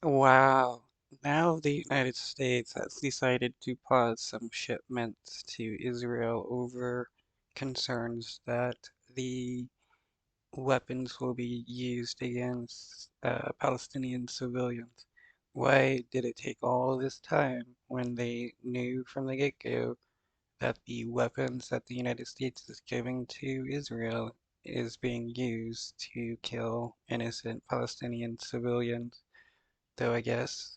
Wow. Now the United States has decided to pause some shipments to Israel over concerns that the weapons will be used against Palestinian civilians. Why did it take all this time when they knew from the get-go that the weapons that the United States is giving to Israel is being used to kill innocent Palestinian civilians? Though I guess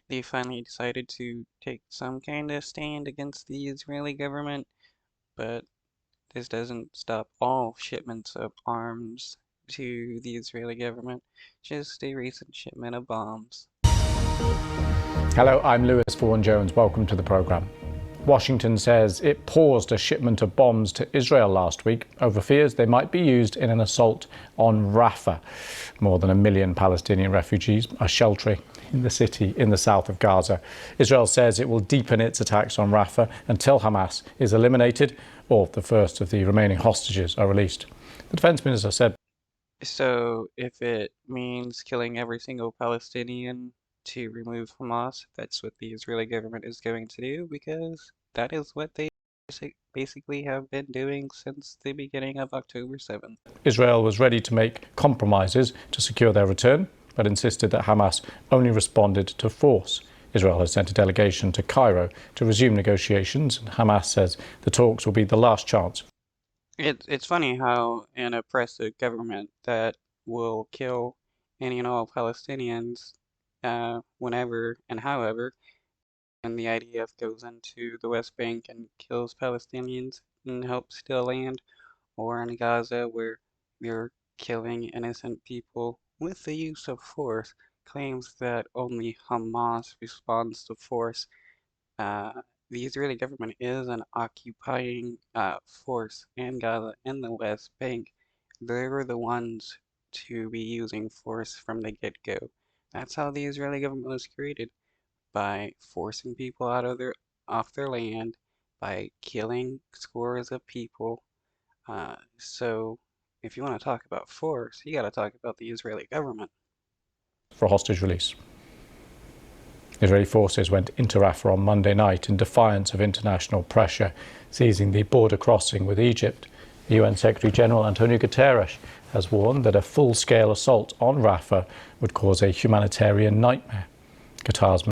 they finally decided to take some kind of stand against the Israeli government, but this doesn't stop all shipments of arms to the Israeli government, just a recent shipment of bombs. Hello, I'm Lewis Vaughan-Jones. Welcome to the programme. Washington says it paused a shipment of bombs to Israel last week over fears they might be used in an assault on Rafah. More than 1 million Palestinian refugees are sheltering in the city in the south of Gaza. Israel says it will deepen its attacks on Rafah until Hamas is eliminated or the first of the remaining hostages are released. The defence minister said, So if it means killing every single Palestinian to remove Hamas, that's what the Israeli government is going to do, because that is what they basically have been doing since the beginning of October 7th. Israel was ready to make compromises to secure their return, but insisted that Hamas only responded to force. Israel has sent a delegation to Cairo to resume negotiations, and Hamas says the talks will be the last chance. It's funny how an oppressive government that will kill any and all Palestinians whenever and however, and the IDF goes into the West Bank and kills Palestinians and helps steal land, or in Gaza where they're killing innocent people with the use of force, claims that only Hamas responds to force. Uh, the Israeli government is an occupying force in Gaza and the West Bank. They were the ones to be using force from the get-go. That's how the Israeli government was created, by forcing people out of their off their land, by killing scores of people. So if you want to talk about force, you got to talk about the Israeli government. For hostage release. Israeli forces went into Rafah on Monday night in defiance of international pressure, seizing the border crossing with Egypt. The UN Secretary-General Antonio Guterres has warned that a full-scale assault on Rafah would cause a humanitarian nightmare. Qatar's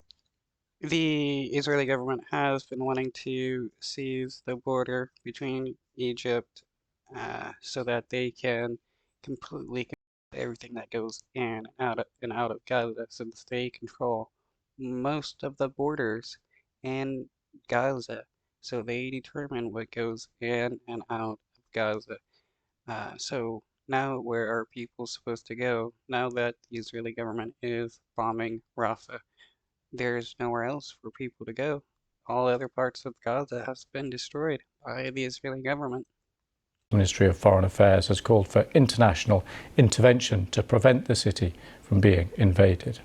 The Israeli government has been wanting to seize the border between Egypt so that they can completely control everything that goes in and out of Gaza, since they control most of the borders in Gaza. So they determine what goes in and out of Gaza. So now where are people supposed to go now that the Israeli government is bombing Rafah? There's nowhere else for people to go. All other parts of Gaza has been destroyed by the Israeli government. Ministry of Foreign Affairs has called for international intervention to prevent the city from being invaded.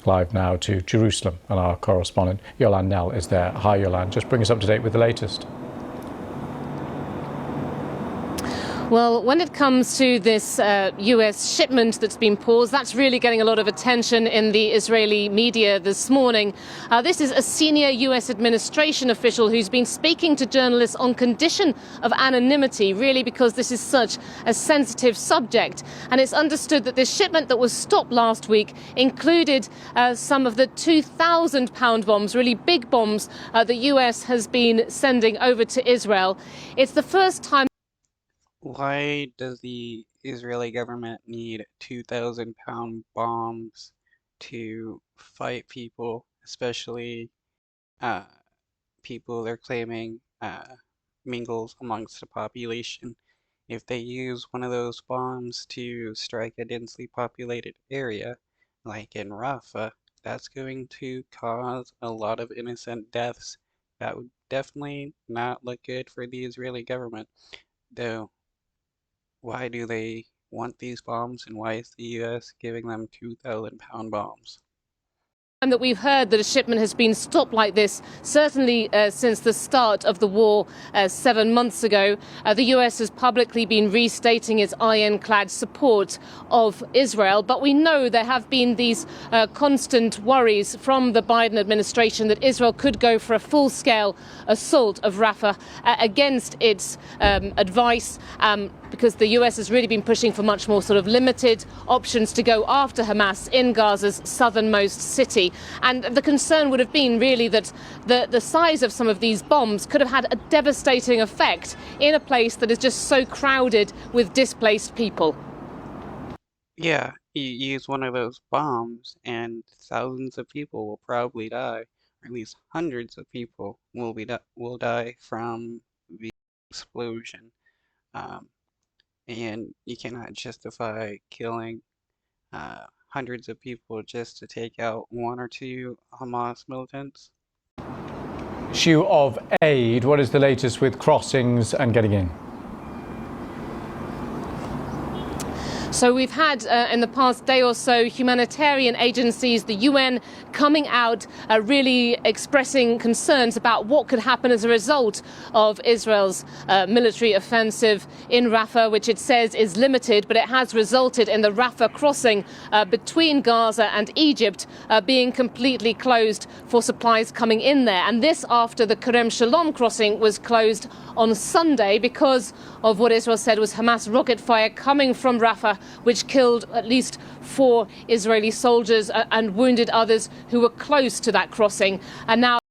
Live now to Jerusalem, and our correspondent Yolande Nell is there. Hi Yolande, just bring us up to date with the latest. Well, when it comes to this US shipment that's been paused, that's really getting a lot of attention in the Israeli media this morning. This is a senior US administration official who's been speaking to journalists on condition of anonymity, really because this is such a sensitive subject. And it's understood that this shipment that was stopped last week included some of the 2,000-pound bombs, really big bombs, the US has been sending over to Israel. It's the first time. Why does the Israeli government need 2,000-pound bombs to fight people, especially uh, people they're claiming mingles amongst the population? If they use one of those bombs to strike a densely populated area, like in Rafah, that's going to cause a lot of innocent deaths. That would definitely not look good for the Israeli government. Though, why do they want these bombs, and why is the US giving them 2,000-pound bombs? that we've heard that a shipment has been stopped like this, certainly since the start of the war 7 months ago. The US has publicly been restating its ironclad support of Israel, but we know there have been these constant worries from the Biden administration that Israel could go for a full-scale assault of Rafah against its advice, because the US has really been pushing for much more sort of limited options to go after Hamas in Gaza's southernmost city. And the concern would have been really that the size of some of these bombs could have had a devastating effect in a place that is just so crowded with displaced people. Yeah, you use one of those bombs and thousands of people will probably die, or at least hundreds of people will die from the explosion. Um, and you cannot justify killing hundreds of people just to take out one or two Hamas militants. Issue of aid. What is the latest with crossings and getting in? So we've had in the past day or so humanitarian agencies, the UN, coming out really expressing concerns about what could happen as a result of Israel's military offensive in Rafah, which it says is limited, but it has resulted in the Rafah crossing between Gaza and Egypt being completely closed for supplies coming in there. And this after the Kerem Shalom crossing was closed on Sunday because of what Israel said was Hamas rocket fire coming from Rafah, which killed at least 4 Israeli soldiers and wounded others who were close to that crossing. And now